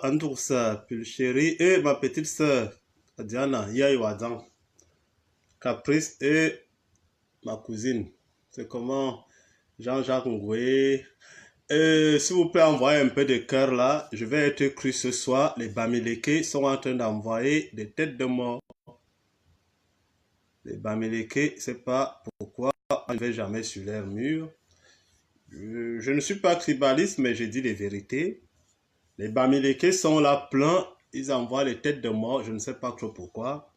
Androussa, Pulchérie et ma petite sœur, Diana, Yaïwadjan, Caprice et ma cousine. C'est comment Jean-Jacques Ngoué. S'il vous plaît, envoyez un peu de cœur là. Je vais être cru ce soir. Les Bamileke sont en train d'envoyer des têtes de mort. Les Bamileke, c'est pas pourquoi on ne va jamais sur leur mur. Je ne suis pas tribaliste, mais je dis les vérités. Les Bamileke sont là pleins. Ils envoient les têtes de mort. Je ne sais pas trop pourquoi.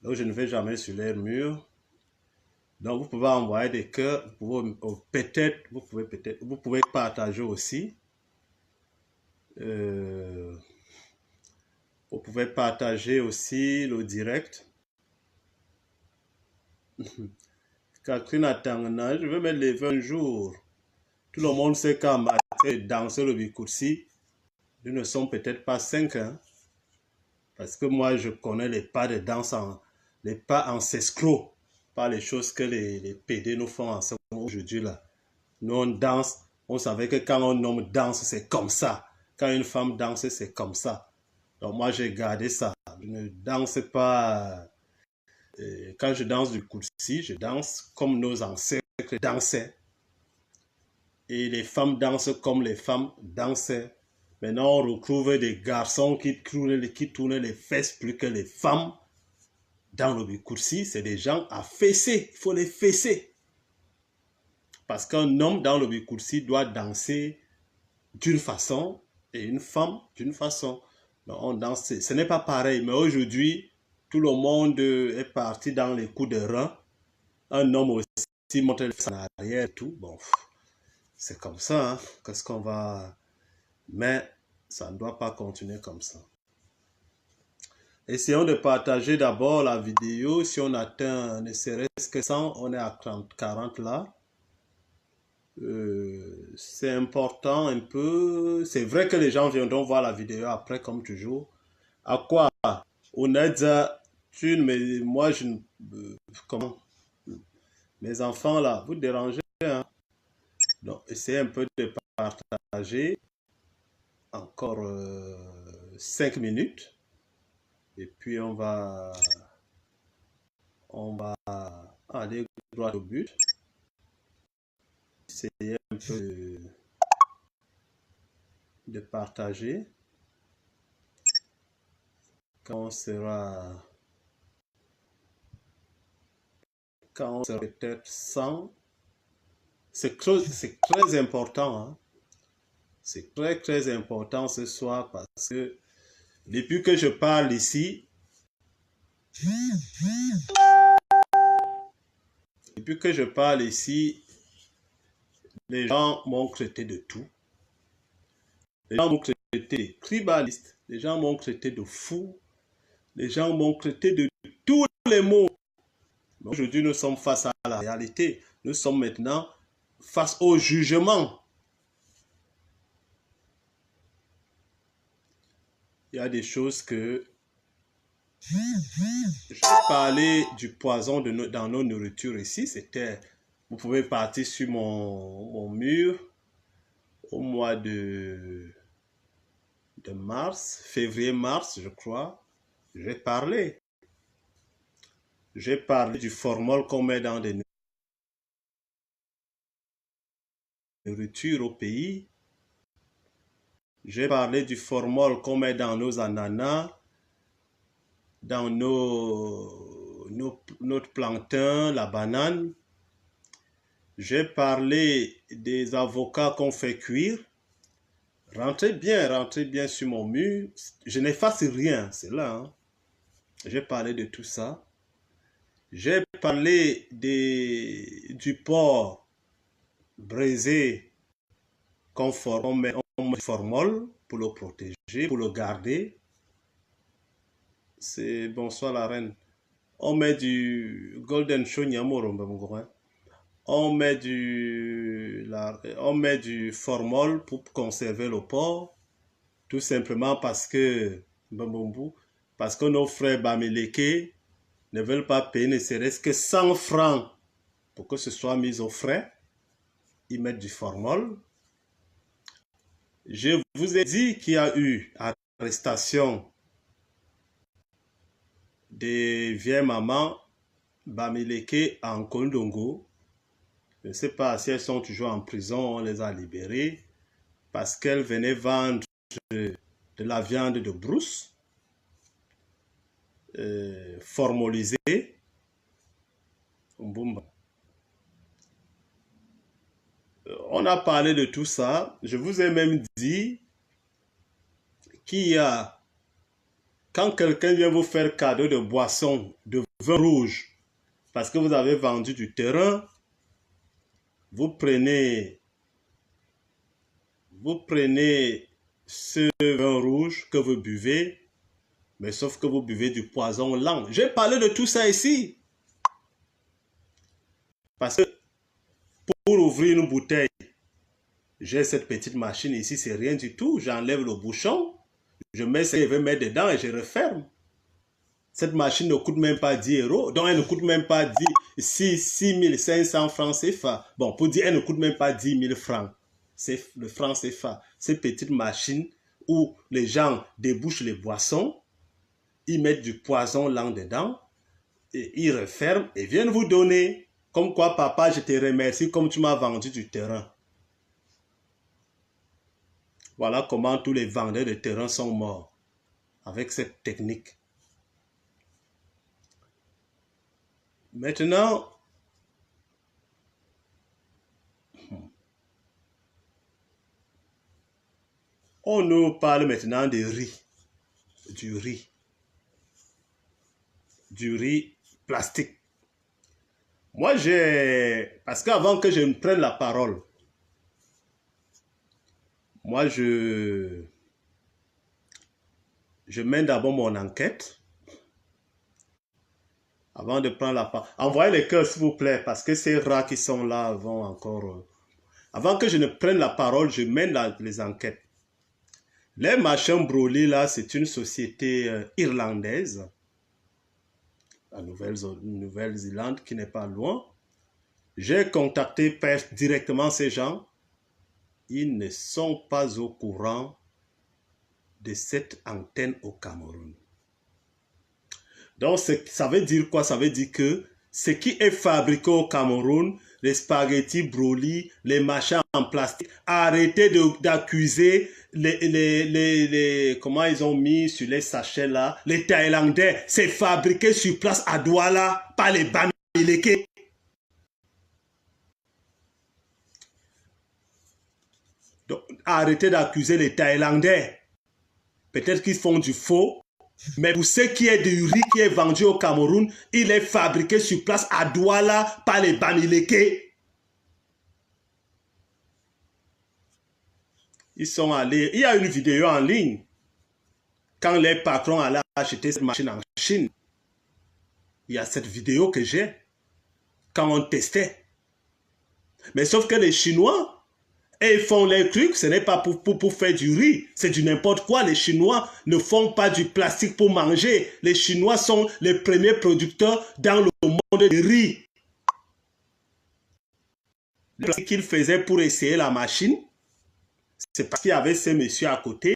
Donc, je ne vais jamais sur leur mur. Donc, vous pouvez envoyer des cœurs. Vous pouvez partager aussi. Vous pouvez partager aussi le direct. Catherine Atangana, je vais me lever un jour. Tout le monde sait qu'en matière de danser le Bikoursi, nous ne sommes peut-être pas 5, hein, parce que moi je connais les pas de danse, les pas ancestraux, pas les choses que les PD nous font en ce moment aujourd'hui là. Nous on danse, on savait que quand un homme danse c'est comme ça, quand une femme danse c'est comme ça. Donc moi j'ai gardé ça, je ne danse pas, quand je danse du Koursi, je danse comme nos ancêtres dansaient. Et les femmes dansent comme les femmes dansaient. Maintenant, on retrouve des garçons qui tournent les fesses plus que les femmes. Dans le Bikoursi, c'est des gens à fesser. Il faut les fesser. Parce qu'un homme dans le Bikoursi doit danser d'une façon et une femme d'une façon. Donc, on danse. Ce n'est pas pareil. Mais aujourd'hui, tout le monde est parti dans les coups de rein. Un homme aussi monte le en arrière et tout. Bon, c'est comme ça. Hein. Qu'est-ce qu'on va... Mais ça ne doit pas continuer comme ça. Essayons de partager d'abord la vidéo. Si on atteint ne serait-ce que 100, on est à 40 là. C'est important un peu. C'est vrai que les gens viendront voir la vidéo après, comme toujours. À quoi? Onedza, moi, je ne... comment? Mes enfants là, vous dérangez. Hein? Donc, essayez un peu de partager. Encore 5 minutes. Et puis on va aller droit au but. Essayer un peu de partager. Quand on sera peut-être 100, c'est très important. Hein? C'est très important ce soir parce que depuis que je parle ici, les gens m'ont traité de tout. Les gens m'ont traité de tribaliste. Les gens m'ont traité de fou. Les gens m'ont traité de tous les mots. Aujourd'hui, nous sommes face à la réalité. Nous sommes maintenant face au jugement. Il y a des choses que... Je vais parler du poison dans nos nourritures ici. Vous pouvez partir sur mon mur au mois de mars, février-mars, je crois. J'ai parlé du formol qu'on met dans des nourritures au pays. J'ai parlé du formol qu'on met dans nos ananas, dans notre plantain, la banane. J'ai parlé des avocats qu'on fait cuire. Rentrez bien sur mon mur. Je n'efface rien, c'est là. Hein. J'ai parlé de tout ça. J'ai parlé du porc braisé qu'on met du formol pour le protéger, pour le garder. C'est bonsoir la reine. On met du golden show nyamoro. On met du formol pour conserver le porc, tout simplement parce que nos frères Bamileke ne veulent pas payer ne serait-ce que 100 francs pour que ce soit mis au frais. Ils mettent du formol. Je vous ai dit qu'il y a eu arrestation des vieilles mamans Bamileke en Kondongo. Je ne sais pas si elles sont toujours en prison, on les a libérées parce qu'elles venaient vendre de la viande de brousse formalisée. On a parlé de tout ça. Je vous ai même dit qu'il y a, quand quelqu'un vient vous faire cadeau de boisson, de vin rouge, parce que vous avez vendu du terrain, vous prenez ce vin rouge que vous buvez, mais sauf que vous buvez du poison lent. J'ai parlé de tout ça ici. Parce que pour ouvrir une bouteille, j'ai cette petite machine ici, c'est rien du tout. J'enlève le bouchon, je mets ce que je vais mettre dedans et je referme. Cette machine ne coûte même pas 10 euros, donc elle ne coûte même pas 6 500 francs CFA. Bon, pour dire, elle ne coûte même pas 10 000 francs. C'est le franc CFA. Ces petites machines où les gens débouchent les boissons, ils mettent du poison lent dedans, et ils referment et viennent vous donner. Comme quoi, papa, je te remercie comme tu m'as vendu du terrain. Voilà comment tous les vendeurs de terrain sont morts avec cette technique. Maintenant, on nous parle maintenant de riz, du riz plastique. Moi, parce qu'avant que je ne prenne la parole, moi, je mène d'abord mon enquête. Avant de prendre la parole. Envoyez les cœurs, s'il vous plaît, parce que ces rats qui sont là vont encore... Avant que je ne prenne la parole, je mène les enquêtes. Les machins Broly, là, c'est une société irlandaise, la Nouvelle-Zélande, qui n'est pas loin. J'ai contacté directement ces gens. Ils ne sont pas au courant de cette antenne au Cameroun. Donc, ça veut dire quoi? Ça veut dire que ce qui est fabriqué au Cameroun, les spaghettis Broly, les machins en plastique, arrêtez d'accuser comment ils ont mis sur les sachets là, les Thaïlandais, c'est fabriqué sur place à Douala par les Bamileke. Donc, arrêtez d'accuser les Thaïlandais. Peut-être qu'ils font du faux. Mais pour ce qui est du riz qui est vendu au Cameroun, il est fabriqué sur place à Douala par les Bamileke. Ils sont allés, il y a une vidéo en ligne, quand les patrons allaient acheter cette machine en Chine. Il y a cette vidéo que j'ai, quand on testait. Mais sauf que les Chinois, et ils font les trucs, ce n'est pas pour faire du riz, c'est du n'importe quoi. Les Chinois ne font pas du plastique pour manger. Les Chinois sont les premiers producteurs dans le monde du riz. Le plastique qu'ils faisaient pour essayer la machine, c'est parce qu'il y avait ces messieurs à côté.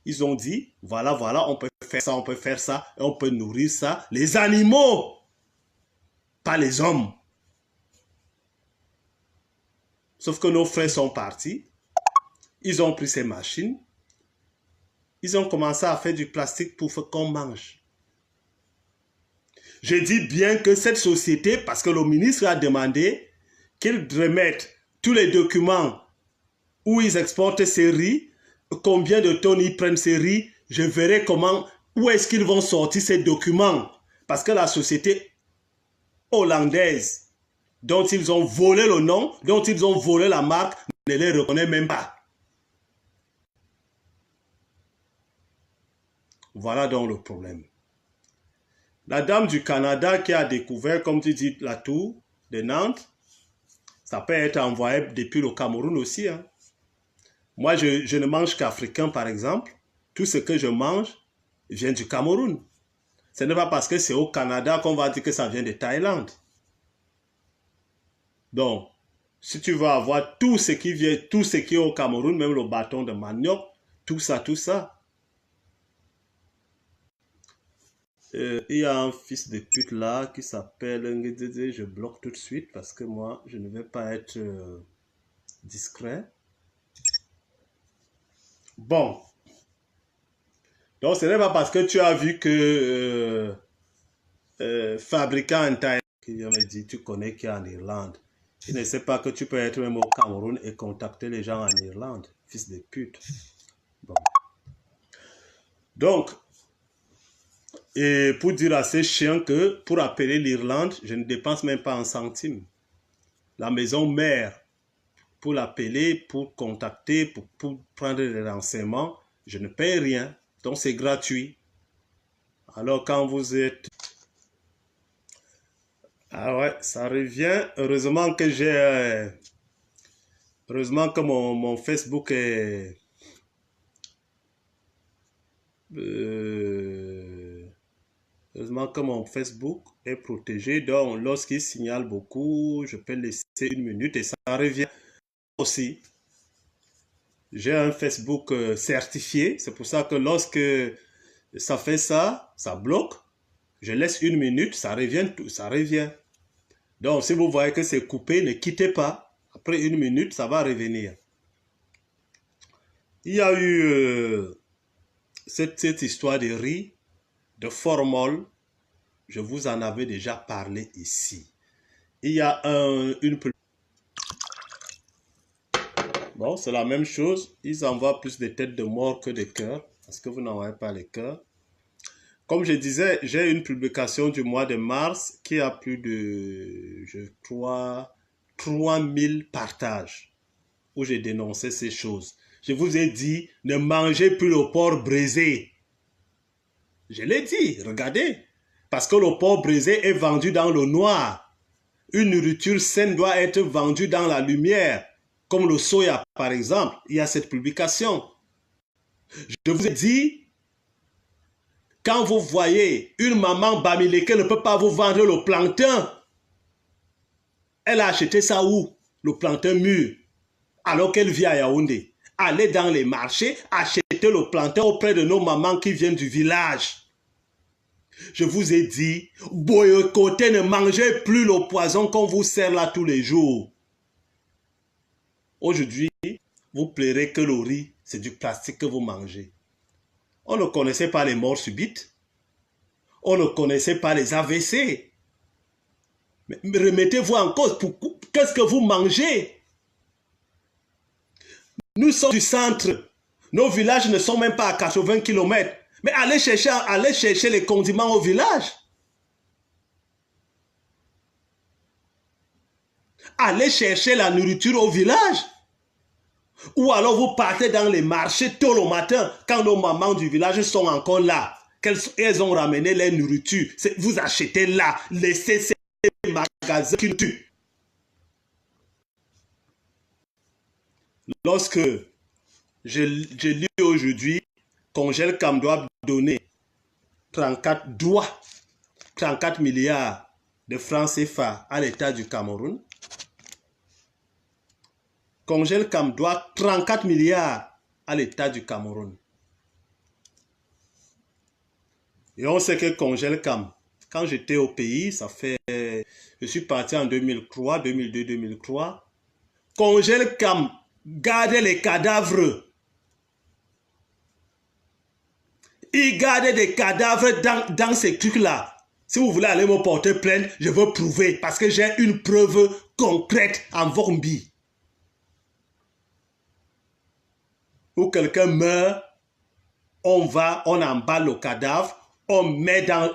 Ils ont dit, voilà, on peut faire ça, et on peut nourrir ça. Les animaux, pas les hommes. Sauf que nos frères sont partis, ils ont pris ces machines, ils ont commencé à faire du plastique pour qu'on mange. Je dis bien que cette société, parce que le ministre a demandé qu'ils remettent tous les documents où ils exportent ces riz, combien de tonnes ils prennent ces riz, je verrai où est-ce qu'ils vont sortir ces documents. Parce que la société hollandaise, dont ils ont volé le nom, dont ils ont volé la marque, ne les reconnaît même pas. Voilà donc le problème. La dame du Canada qui a découvert, comme tu dis, la tour de Nantes, ça peut être envoyé depuis le Cameroun aussi. Hein. Moi, je ne mange qu'africain, par exemple. Tout ce que je mange vient du Cameroun. Ce n'est pas parce que c'est au Canada qu'on va dire que ça vient de Thaïlande. Donc, Si tu veux avoir tout ce qui vient, tout ce qui est au Cameroun, même le bâton de manioc, tout ça, tout ça. Il y a un fils de pute là qui s'appelle Ngedede. Je bloque tout de suite parce que moi, je ne vais pas être discret. Bon. Donc, ce n'est pas parce que tu as vu que fabricant en Thaïlande, qui vient me dire, tu connais qui est en Irlande. Il ne sait pas que tu peux être même au Cameroun et contacter les gens en Irlande. Fils de pute. Bon. Donc, et pour dire à ces chiens que pour appeler l'Irlande, je ne dépense même pas un centime. La maison mère, pour l'appeler, pour contacter, pour prendre des renseignements, je ne paye rien. Donc c'est gratuit. Alors quand vous êtes... Ah ouais, ça revient. Heureusement que j'ai... Heureusement que mon Facebook est... Heureusement que mon Facebook est protégé. Donc lorsqu'il signale beaucoup, je peux laisser 1 minute et ça revient aussi. J'ai un Facebook certifié. C'est pour ça que lorsque ça fait ça, ça bloque. Je laisse 1 minute, ça revient, ça revient. Donc, si vous voyez que c'est coupé, ne quittez pas. Après 1 minute, ça va revenir. Il y a eu cette histoire de riz, de formol. Je vous en avais déjà parlé ici. Il y a une... Bon, c'est la même chose. Ils envoient plus de têtes de mort que de cœurs. Parce que vous n'envoyez pas les cœurs. Comme je disais, j'ai une publication du mois de mars qui a plus de, je crois, 3000 partages où j'ai dénoncé ces choses. Je vous ai dit, ne mangez plus le porc braisé. Je l'ai dit, regardez. Parce que le porc braisé est vendu dans le noir. Une nourriture saine doit être vendue dans la lumière. Comme le soya, par exemple. Il y a cette publication. Je vous ai dit, quand vous voyez une maman Bamileke ne peut pas vous vendre le plantain, elle a acheté ça où? Le plantain mûr, alors qu'elle vit à Yaoundé. Allez dans les marchés, achetez le plantain auprès de nos mamans qui viennent du village. Je vous ai dit, boycottez, ne mangez plus le poison qu'on vous sert là tous les jours. Aujourd'hui, vous plairez que le riz, c'est du plastique que vous mangez. On ne connaissait pas les morts subites. On ne connaissait pas les AVC. Mais remettez-vous en cause. Qu'est-ce que vous mangez? Nous sommes du centre. Nos villages ne sont même pas à 80 km. Mais allez chercher les condiments au village. Allez chercher la nourriture au village. Ou alors vous partez dans les marchés tôt le matin, quand nos mamans du village sont encore là. Elles ont ramené leur nourriture. Vous achetez là. Laissez ces magasins qui tuent. Lorsque je lis aujourd'hui, Congelcam doit donner 34 milliards de francs CFA à l'État du Cameroun. Congelcam doit 34 milliards à l'État du Cameroun. Et on sait que Congelcam, quand j'étais au pays, je suis parti en 2003, 2002, 2003. Congelcam gardait les cadavres. Il gardait des cadavres dans ces trucs-là. Si vous voulez aller me porter plainte, je veux prouver parce que j'ai une preuve concrète en Vormbi. Où quelqu'un meurt, on emballe le cadavre, on met dans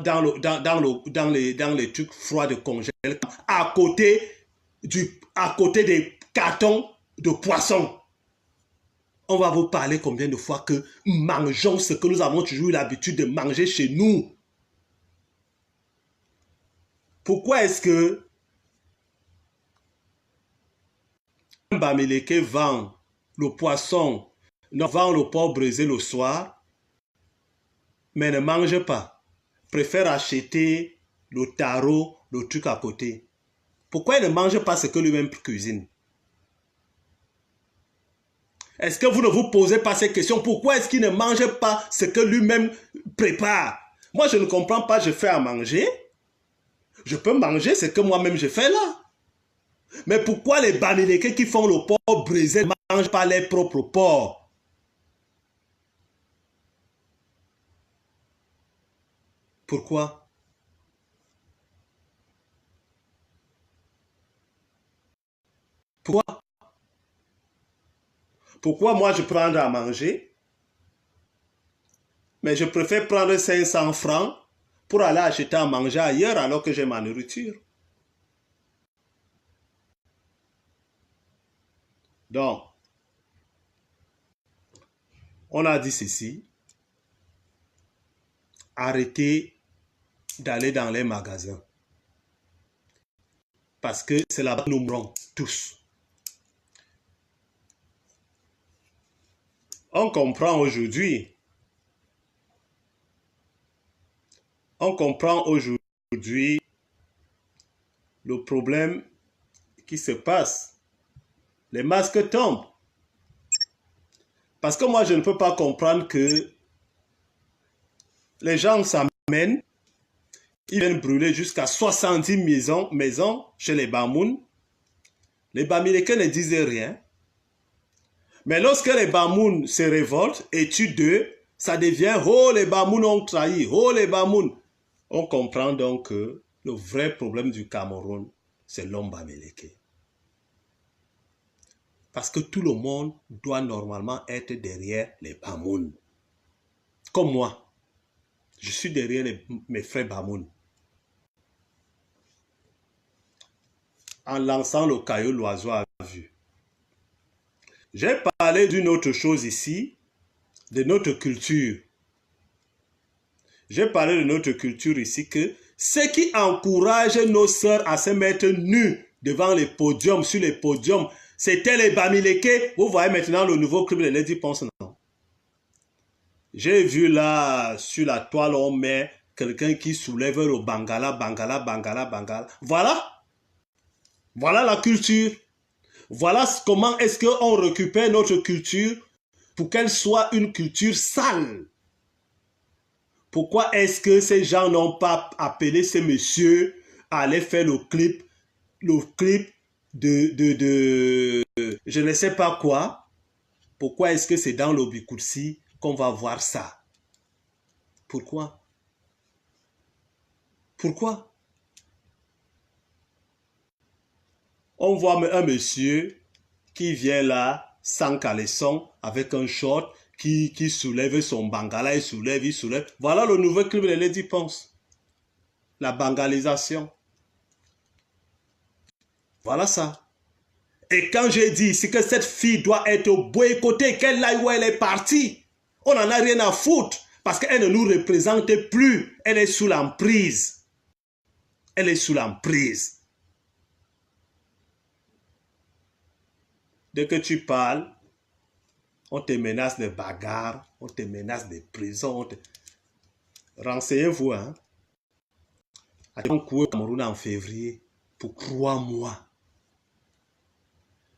les trucs froids de congèle à côté des cartons de poissons. On va vous parler combien de fois que mangeons ce que nous avons toujours eu l'habitude de manger chez nous. Pourquoi est-ce que Bamileke vend le poisson, vend le porc braisé le soir, mais ne mange pas, préfère acheter le taro, le truc à côté? Pourquoi il ne mange pas ce que lui-même cuisine? Est-ce que vous ne vous posez pas ces questions? Pourquoi est-ce qu'il ne mange pas ce que lui-même prépare? Moi, je ne comprends pas, je fais à manger. Je peux manger ce que moi-même je fais là. Mais pourquoi les Bamileke qui font le porc brisé ne mangent pas les propres porcs? Pourquoi? Pourquoi? Pourquoi moi je prends à manger, mais je préfère prendre 500 francs pour aller acheter à manger ailleurs alors que j'ai ma nourriture? Donc, on a dit ceci, arrêtez d'aller dans les magasins. Parce que c'est là-bas que nous mourrons tous. On comprend aujourd'hui le problème qui se passe. Les masques tombent. Parce que moi, je ne peux pas comprendre que les gens s'amènent, ils viennent brûler jusqu'à 70 maisons chez les Bamoun. Les Bamileke ne disent rien. Mais lorsque les Bamoun se révoltent et tuent d'eux, ça devient « Oh, les Bamoun ont trahi, oh, les Bamoun ». On comprend donc que le vrai problème du Cameroun, c'est l'homme Bamileke. Parce que tout le monde doit normalement être derrière les Bamoun. Comme moi, je suis derrière mes frères Bamoun. En lançant le caillou, l'oiseau a vu. J'ai parlé d'une autre chose ici, de notre culture. J'ai parlé de notre culture ici, que ce qui encourage nos sœurs à se mettre nues devant les podiums, sur les podiums, c'était les Bamileke. Vous voyez maintenant le nouveau clip de Lady Ponce, non? J'ai vu là, sur la toile, on met quelqu'un qui soulève le Bangala, Bangala, Bangala, Bangala. Voilà. Voilà la culture. Voilà comment est-ce qu'on récupère notre culture pour qu'elle soit une culture sale. Pourquoi est-ce que ces gens n'ont pas appelé ces messieurs à aller faire le clip de je ne sais pas quoi? Pourquoi est-ce que c'est dans l'Obikoursi qu'on va voir ça? Pourquoi? Pourquoi? On voit un monsieur qui vient là, sans caleçon, avec un short, qui soulève son bangala, il soulève. Voilà le nouveau clip de Lady Ponce. La bangalisation. Voilà ça. Et quand j'ai dit ici que cette fille doit être boycottée, qu'elle aille où elle est partie, on n'en a rien à foutre parce qu'elle ne nous représente plus. Elle est sous l'emprise. Elle est sous l'emprise. Dès que tu parles, on te menace de bagarre, on te menace de prison. Renseignez-vous, hein. On court au Cameroun en février pour 3 mois.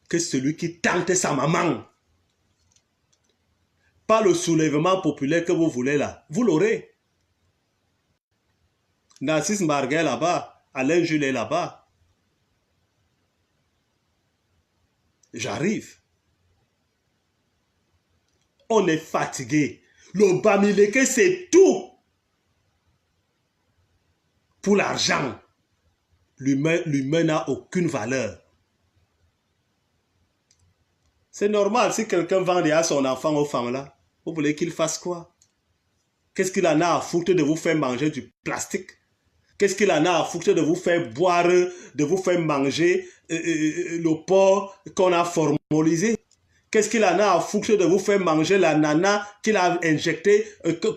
Que celui qui tente sa maman, pas le soulèvement populaire que vous voulez là, vous l'aurez. Narcisse Marguet est là-bas, Alain Jules est là-bas. J'arrive. On est fatigué. Le Bamileke, c'est tout pour l'argent. L'humain n'a aucune valeur. C'est normal si quelqu'un vend déjà son enfant aux femmes là. Vous voulez qu'il fasse quoi? Qu'est-ce qu'il en a à foutre de vous faire manger du plastique? Qu'est-ce qu'il en a à foutre de vous faire boire, de vous faire manger le porc qu'on a formalisé? Qu'est-ce qu'il en a à foutre de vous faire manger la nana qu'il a injectée,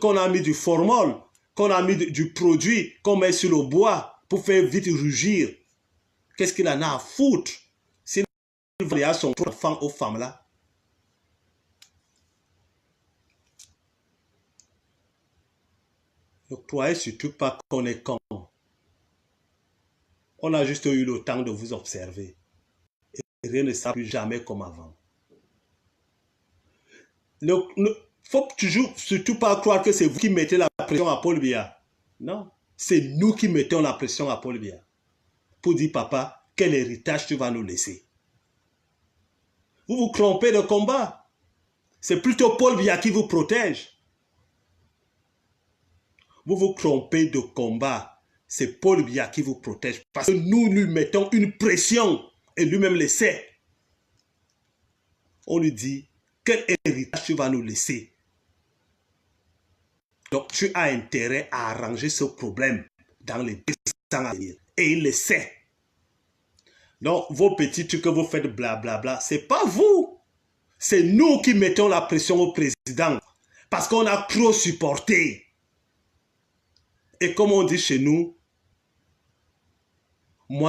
qu'on a mis du formol, qu'on a mis du produit, qu'on met sur le bois pour faire vite rougir? Qu'est-ce qu'il en a à foutre s'il veut à son enfant aux femmes là? Ne croyez surtout pas qu'on est con. On a juste eu le temps de vous observer. Et rien ne sera plus jamais comme avant. faut toujours surtout pas croire que c'est vous qui mettez la pression à Paul Biya. Non, c'est nous qui mettons la pression à Paul Biya. Pour dire, papa, quel héritage tu vas nous laisser? Vous vous trompez de combat. C'est plutôt Paul Biya qui vous protège. Vous vous trompez de combat. C'est Paul Biya qui vous protège. Parce que nous lui mettons une pression. Et lui-même le sait. On lui dit, quel héritage tu vas nous laisser? Donc tu as intérêt à arranger ce problème dans les 2 ans à venir. Et il le sait. Donc vos petits trucs que vous faites blablabla, c'est pas vous. C'est nous qui mettons la pression au président. Parce qu'on a trop supporté. Et comme on dit chez nous, il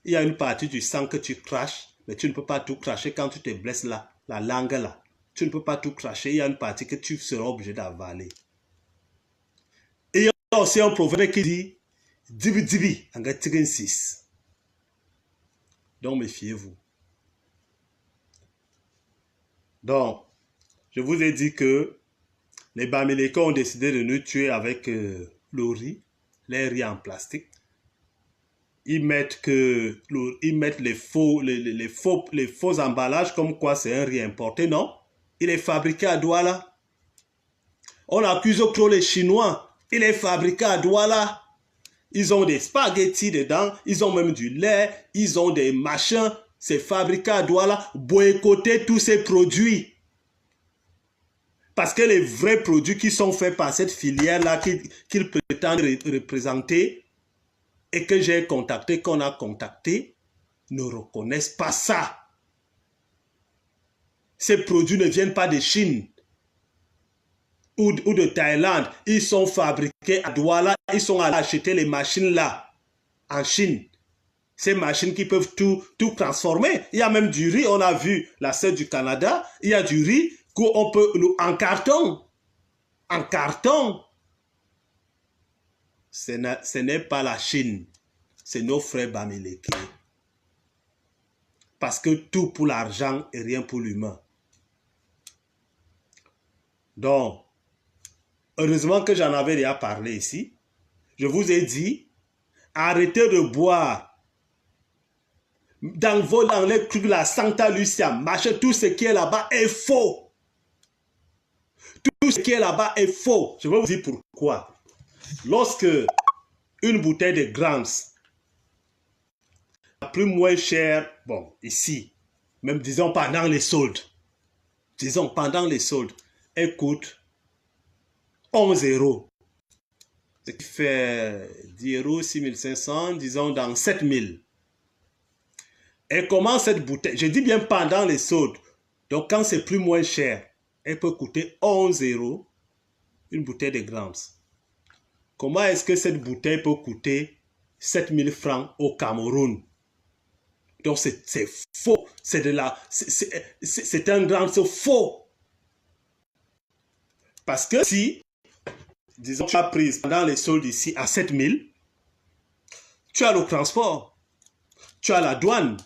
y a une partie du sang que tu craches, mais tu ne peux pas tout cracher quand tu te blesses là, la langue là. Tu ne peux pas tout cracher, il y a une partie que tu seras obligé d'avaler. Et il y a aussi un proverbe qui dit, dibi dibi, en gâtirin 6. Donc méfiez-vous. Donc, je vous ai dit que les Bamileke ont décidé de nous tuer avec le riz, les riz en plastique. Ils mettent les faux emballages comme quoi c'est un riz importé, non? Il est fabriqué à Douala. On accuse trop les Chinois. Il est fabriqué à Douala. Ils ont des spaghettis dedans, ils ont même du lait, ils ont des machins. C'est fabriqué à Douala. Boycotter tous ces produits. Parce que les vrais produits qui sont faits par cette filière-là, qu'ils prétendent représenter, et que j'ai contacté, qu'on a contacté, ne reconnaissent pas ça. Ces produits ne viennent pas de Chine ou de Thaïlande. Ils sont fabriqués à Douala. Ils sont allés acheter les machines là, en Chine. Ces machines qui peuvent tout transformer. Il y a même du riz, on a vu la sœur du Canada. Il y a du riz qu'on peut, en carton. En carton. Ce n'est pas la Chine. C'est nos frères Bamileke. Parce que tout pour l'argent et rien pour l'humain. Donc, heureusement que j'en avais déjà parlé ici. Je vous ai dit, arrêtez de boire. Dans les trucs, la Santa Lucia, machin, tout ce qui est là-bas est faux. Tout ce qui est là-bas est faux. Je vais vous dire pourquoi. Lorsque une bouteille de Grams, la plus moins chère, bon, ici, même disons pendant les soldes, elle coûte 11 €. Ce qui fait 10 €, 6500, disons dans 7000. Et comment cette bouteille, je dis bien pendant les soldes, donc quand c'est plus moins cher, elle peut coûter 11 €, une bouteille de Grams. Comment est-ce que cette bouteille peut coûter 7000 francs au Cameroun? Donc c'est faux, c'est un Grams faux. Parce que si, disons, tu as pris pendant les soldes ici à 7000, tu as le transport, tu as la douane,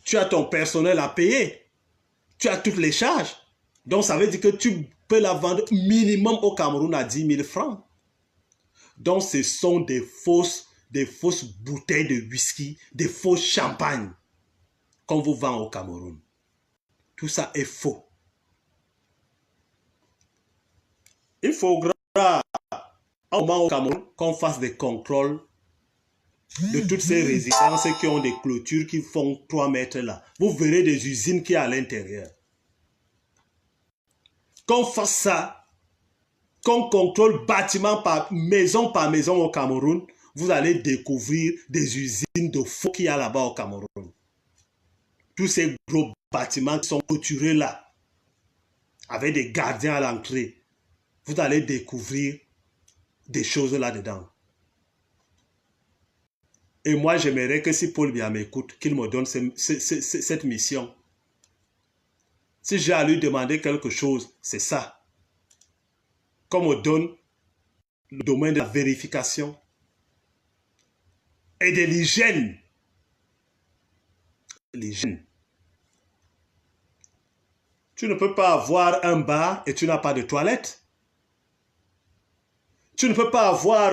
tu as ton personnel à payer, tu as toutes les charges. Donc ça veut dire que tu peux la vendre minimum au Cameroun à 10 000 francs. Donc ce sont des fausses bouteilles de whisky, des faux champagnes qu'on vous vend au Cameroun. Tout ça est faux. Il faudra au moment au Cameroun qu'on fasse des contrôles de toutes ces résidences qui ont des clôtures qui font 3 mètres là. Vous verrez des usines qui sont à l'intérieur. Qu'on fasse ça, qu'on contrôle bâtiment par maison au Cameroun, vous allez découvrir des usines de faux qu'il y a là-bas au Cameroun. Tous ces gros bâtiments qui sont clôturés là, avec des gardiens à l'entrée, vous allez découvrir des choses là-dedans. Et moi, j'aimerais que si Paul Biya m'écoute, qu'il me donne cette mission. Si j'ai à lui demander quelque chose, c'est ça. Qu'on me donne le domaine de la vérification et de l'hygiène. L'hygiène. Tu ne peux pas avoir un bar et tu n'as pas de toilette. Tu ne peux pas avoir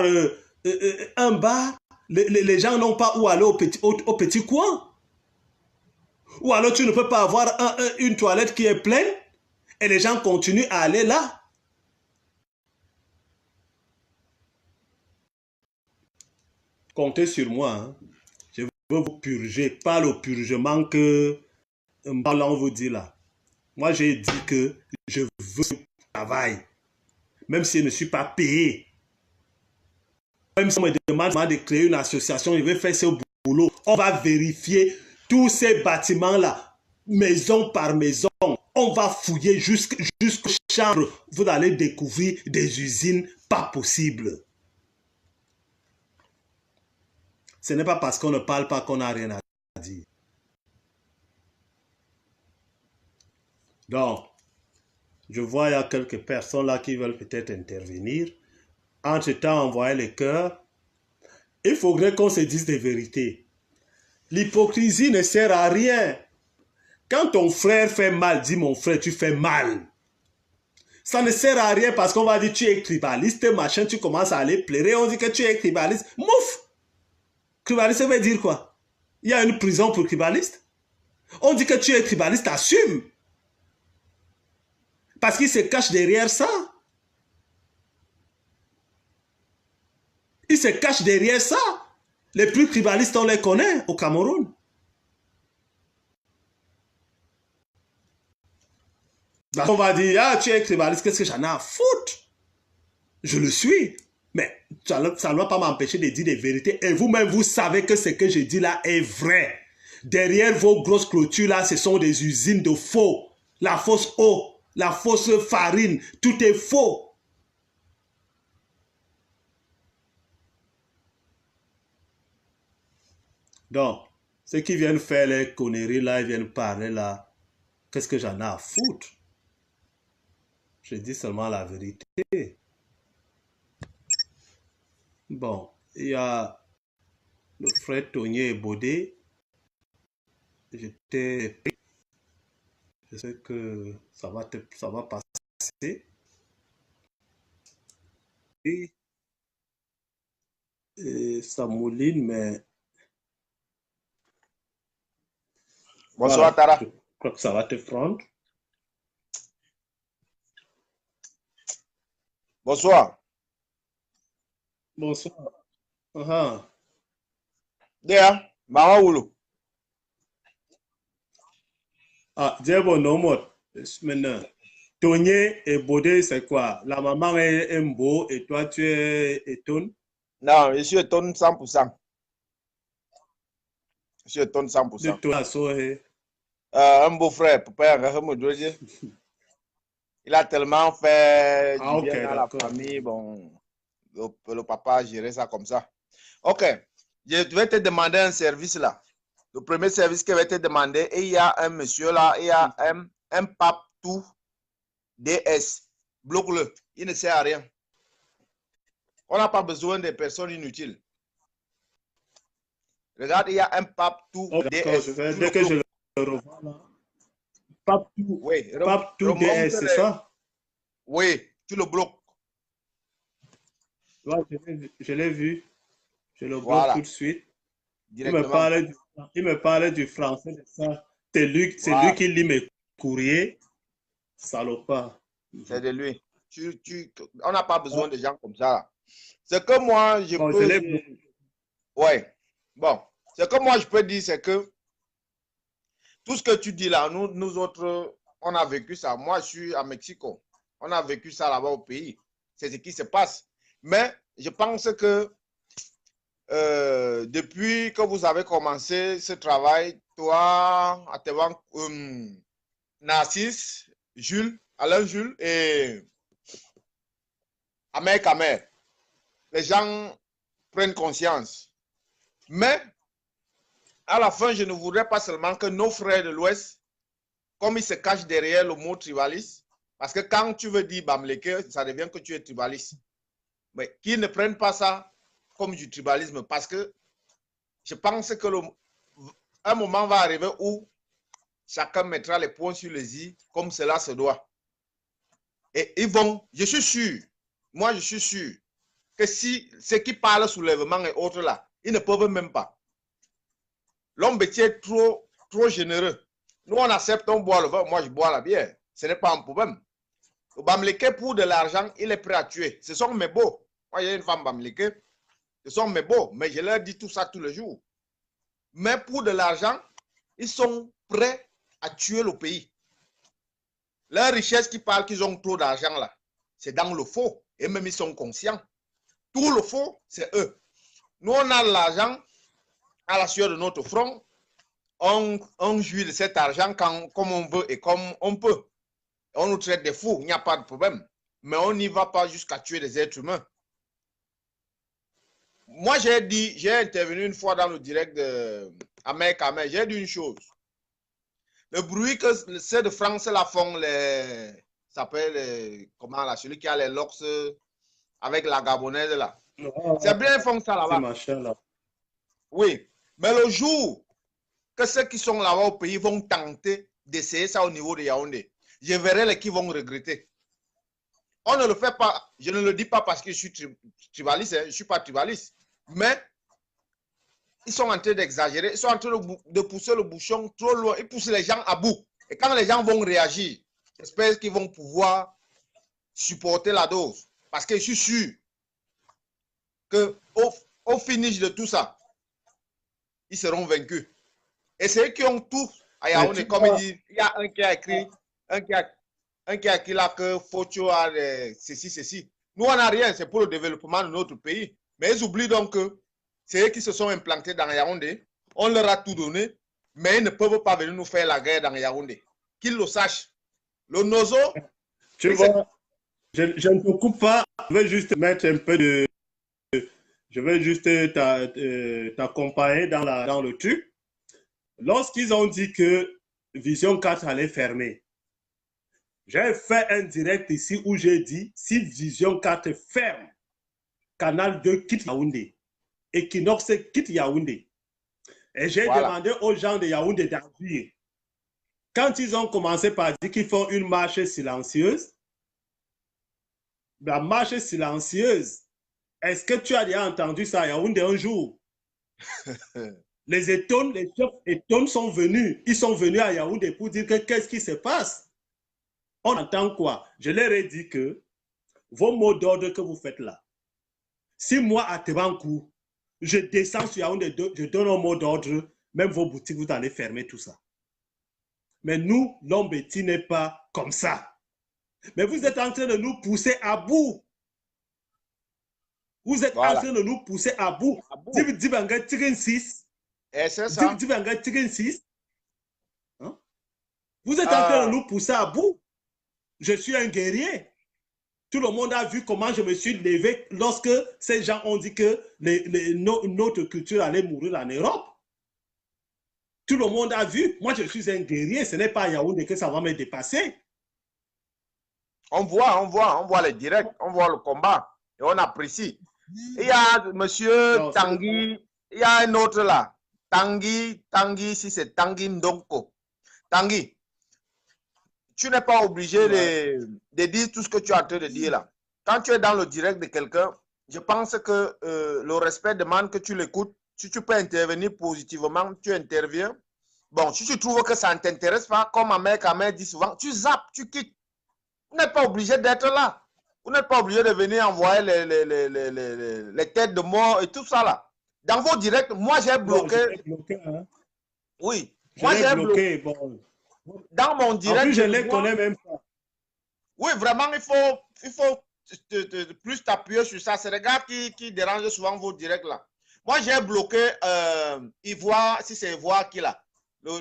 un bar, les gens n'ont pas où aller au petit coin. Ou alors tu ne peux pas avoir une toilette qui est pleine et les gens continuent à aller là. Comptez sur moi. Hein. Je veux vous purger, pas le purgement que Mbalan vous dit là. Moi, j'ai dit que je veux ce travail, même si je ne suis pas payé. Même si on me demande de créer une association, je vais faire ce boulot. On va vérifier tous ces bâtiments-là, maison par maison. On va fouiller jusqu'aux chambres. Vous allez découvrir des usines pas possibles. Ce n'est pas parce qu'on ne parle pas qu'on n'a rien à dire. Donc, je vois il y a quelques personnes là qui veulent peut-être intervenir. Entre-temps, envoyer les cœurs. Il faudrait qu'on se dise des vérités. L'hypocrisie ne sert à rien. Quand ton frère fait mal, dis mon frère, tu fais mal. Ça ne sert à rien parce qu'on va dire tu es tribaliste, machin, tu commences à aller pleurer, on dit que tu es tribaliste. Mouf! Tribaliste, ça veut dire quoi? Il y a une prison pour tribaliste? On dit que tu es tribaliste, assume. Parce qu'il se cache derrière ça. Il se cache derrière ça. Les plus tribalistes, on les connaît au Cameroun. Donc on va dire, ah, tu es tribaliste, qu'est-ce que j'en ai à foutre? Je le suis. Mais ça ne doit pas m'empêcher de dire des vérités. Et vous-même, vous savez que ce que je dis là est vrai. Derrière vos grosses clôtures là, ce sont des usines de faux. La fausse eau, la fausse farine, tout est faux. Donc, ceux qui viennent faire les conneries là, ils viennent parler là, qu'est-ce que j'en ai à foutre? Je dis seulement la vérité. Bon, il y a le frère Tony et Baudé. Je sais que ça va passer. Et ça mouline, mais Bonsoir, voilà, Tara. je crois que ça va te prendre. Bonsoir. Bonsoir. Uh-huh. Dea, Mama Wulu. Ah, Diego Nomot, maintenant. Tony et Baudé, c'est quoi? La maman est Mbo et toi, tu es Eton? Non, je suis étonné 100%. Je suis étonné De 100%. toi, Sohe. Un beau frère, papa, il a tellement fait Ah, du ok, bien à la d'accord. famille. Bon, le papa a géré ça comme ça. Ok, je vais te demander un service là. Le premier service que je vais te demander, et il y a un monsieur là, il y a un pape tout DS. Bloque-le, il ne sert à rien. On n'a pas besoin de personnes inutiles. Regarde, il y a un pape tout Oh, d'accord, DS. dès que je le revois là. Oui, Pape tout DS, c'est ça? Oui, tu le bloques. Ouais, je l'ai vu. Je le bloque Voilà. tout de suite. Directement. Il me parlait du français de ça. C'est lui Voilà. qui lit mes courriers. Salopard. C'est de lui. On n'a pas besoin de gens comme ça. C'est que moi, je Bon, peux... Ouais. Bon. Ce que moi, je peux dire, c'est que tout ce que tu dis là, nous autres, on a vécu ça. Moi, je suis à Mexico. On a vécu ça là-bas au pays. C'est ce qui se passe. Mais je pense que depuis que vous avez commencé ce travail, toi, Narcisse, Jules, Alain Jules et Amer Kamer, les gens prennent conscience. Mais à la fin, je ne voudrais pas seulement que nos frères de l'Ouest, comme ils se cachent derrière le mot tribaliste, parce que quand tu veux dire Bamleke, ça devient que tu es tribaliste. Mais qu'ils ne prennent pas ça comme du tribalisme, parce que je pense que un moment va arriver où chacun mettra les points sur les i comme cela se doit. Et ils vont, je suis sûr, moi je suis sûr, que si ceux qui parlent soulèvement et autres là, ils ne peuvent même pas. L'homme est trop généreux. Nous, on accepte, on boit le vin, moi je bois la bière. Ce n'est pas un problème. Le Bamileke, pour de l'argent, il est prêt à tuer. Ce sont mes beaux. Moi, j'ai une femme Bamileke. Ce sont mes beaux, mais je leur dis tout ça tous les jours. Mais pour de l'argent, ils sont prêts à tuer le pays. Leur richesse qui parle qu'ils ont trop d'argent là, c'est dans le faux. Et même ils sont conscients. Tout le faux, c'est eux. Nous, on a l'argent à la sueur de notre front. On jouit de cet argent comme on veut et comme on peut. On nous traite des fous, il n'y a pas de problème. Mais on n'y va pas jusqu'à tuer des êtres humains. Moi, j'ai intervenu une fois dans le direct de Ahmed Kamel, j'ai dit une chose. Le bruit que ceux de France là font, ça s'appelle, comment là, celui qui a les locks avec la gabonaise là. C'est bien, ils font ça là-bas. Oui, mais le jour que ceux qui sont là-bas au pays vont tenter d'essayer ça au niveau de Yaoundé, je verrai les qui vont regretter. On ne le fait pas, je ne le dis pas parce que je suis tribaliste, hein, je ne suis pas tribaliste, mais ils sont en train d'exagérer, ils sont en train de pousser le bouchon trop loin, ils poussent les gens à bout. Et quand les gens vont réagir, j'espère qu'ils vont pouvoir supporter la dose. Parce que je suis sûr qu'au finish de tout ça, ils seront vaincus. Et c'est eux qui ont tout à Yaoundé, comme il dit, il y a un qui a écrit, un qui a écrit là que Focho a ceci. Nous, on n'a rien, c'est pour le développement de notre pays. Mais ils oublient donc que c'est eux qui se sont implantés dans Yaoundé. On leur a tout donné, mais ils ne peuvent pas venir nous faire la guerre dans Yaoundé. Qu'ils le sachent. Le Nozo... Tu vois, je ne te coupe pas. Je vais juste mettre un peu de... Je vais juste t'accompagner dans le truc. Lorsqu'ils ont dit que Vision 4 allait fermer, j'ai fait un direct ici où j'ai dit, si Vision 4 ferme, Canal 2 quitte Yaoundé, Equinox quitte Yaoundé. Et j'ai demandé aux gens de Yaoundé d'agir. Quand ils ont commencé par dire qu'ils font une marche silencieuse, la marche silencieuse, est-ce que tu as déjà entendu ça à Yaoundé un jour? Les chefs étones sont venus. Ils sont venus à Yaoundé pour dire qu'est-ce qui se passe. On entend quoi? Je leur ai dit que vos mots d'ordre que vous faites là, si moi à Tebankou, je descends sur Yaoundé, je donne un mot d'ordre, même vos boutiques, vous allez fermer tout ça. Mais nous, l'Ombeti n'est pas comme ça. Mais vous êtes en train de nous pousser à bout. Vous êtes en train de nous pousser à bout. Dibanga Tigen 6. Et c'est ça. Dibanga Tigen 6. Hein? Vous êtes en train de nous pousser à bout. Je suis un guerrier. Tout le monde a vu comment je me suis levé lorsque ces gens ont dit que notre culture allait mourir en Europe. Tout le monde a vu. Moi, je suis un guerrier. Ce n'est pas à Yaoundé que ça va me dépasser. On voit les directs, on voit le combat et on apprécie. Il y a monsieur Tanguy, il y a un autre là. Tanguy, si c'est Tanguy Ndonko. Tanguy, tu n'es pas obligé de dire tout ce que tu es en train de dire là. Quand tu es dans le direct de quelqu'un, je pense que le respect demande que tu l'écoutes. Si tu peux intervenir positivement, tu interviens. Bon, si tu trouves que ça ne t'intéresse pas, comme Ahmed dit souvent, tu zappes, tu quittes. Vous n'êtes pas obligé d'être là. Vous n'êtes pas obligé de venir envoyer les têtes de mort et tout ça là. Dans vos directs, moi j'ai bloqué. Hein? Oui. Moi j'ai bloqué. Bon. Dans mon direct. En plus, je ne les connais même pas. Oui, vraiment, il faut plus t'appuyer sur ça. C'est les gars qui dérangent souvent vos directs là. Moi j'ai bloqué Ivoire, si c'est Ivoire qui là. Le